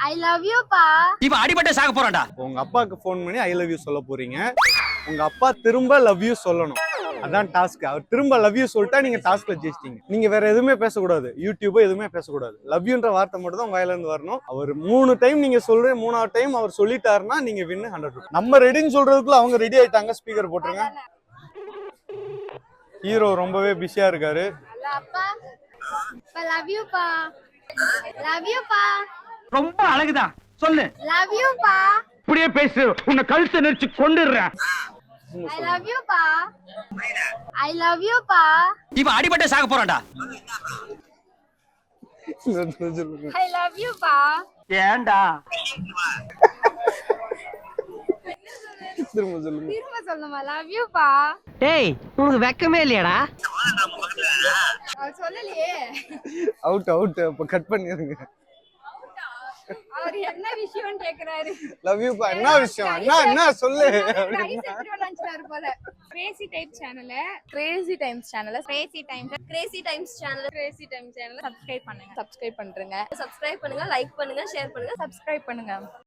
I love you பா. இப்ப அடிபட்டு சாக போறான்டா. உங்க அப்பாவுக்கு ஃபோன் பண்ணி ஐ லவ் யூ சொல்ல போறீங்க. உங்க அப்பா திரும்ப லவ் யூ சொல்லணும். அதான் டாஸ்க். அவர் திரும்ப லவ் யூ சொல்லிட்டா நீங்க டாஸ்க்ல ஜெயிச்சிட்டீங்க. நீங்க வேற எதுவுமே பேசக்கூடாது. யூடியூப் எதுவுமே பேசக்கூடாது. லவ் யூன்ற வார்த்தை மட்டும் தான் உங்க வாயில இருந்து வரணும். அவர் 3 டைம் நீங்க சொல்ற 3ஆவது டைம் அவர் சொல்லிட்டாருன்னா நீங்க வின் 100. நம்ம ரெடின்னு சொல்றதுக்குள்ள அவங்க ரெடி ஆயிட்டாங்க. ஸ்பீக்கர் போட்டுருங்க. ஹீரோ ரொம்பவே பிஸியா இருக்காரு. அப்பா பா லவ் யூ பா. லவ் யூ பா. ரொம்ப அழகுதான். சொல்லு. லவ் யூ பா. இப்படியே பேசு. உன்னை கழுத்தை நெரிச்சு கொன்னுடுறேன். ஐ லவ் யூ பா. ஐ லவ் யூ பா. இப்ப அடிபட்டு சாக போறான்டா. ஐ லவ் யூ பா. ஏன்டா? திரும்ப சொல்லுங்க. திரும்ப சொல்லுமா லவ் யூ பா. டேய் உனக்கு வெக்கமே இல்லையாடா? அவர் சொல்லலையே. Out out. அப்ப கட் பண்ணிருங்க. அவர் என்ன விஷயம்னு கேக்குறாரு. லவ் யூ பா. என்ன விஷயம்? என்ன சொல்லு. போல கிரேசி டைப் சேனல கிரேசி டைம்ஸ் சேனல கிரேசி டைம்ஸ் சேனல சப்ஸ்கிரைப் பண்ணுங்க. சப்ஸ்கிரைப் பண்றீங்க. சப்ஸ்கிரைப் பண்ணுங்க, லைக் பண்ணுங்க, ஷேர் பண்ணுங்க, சப்ஸ்கிரைப் பண்ணுங்க.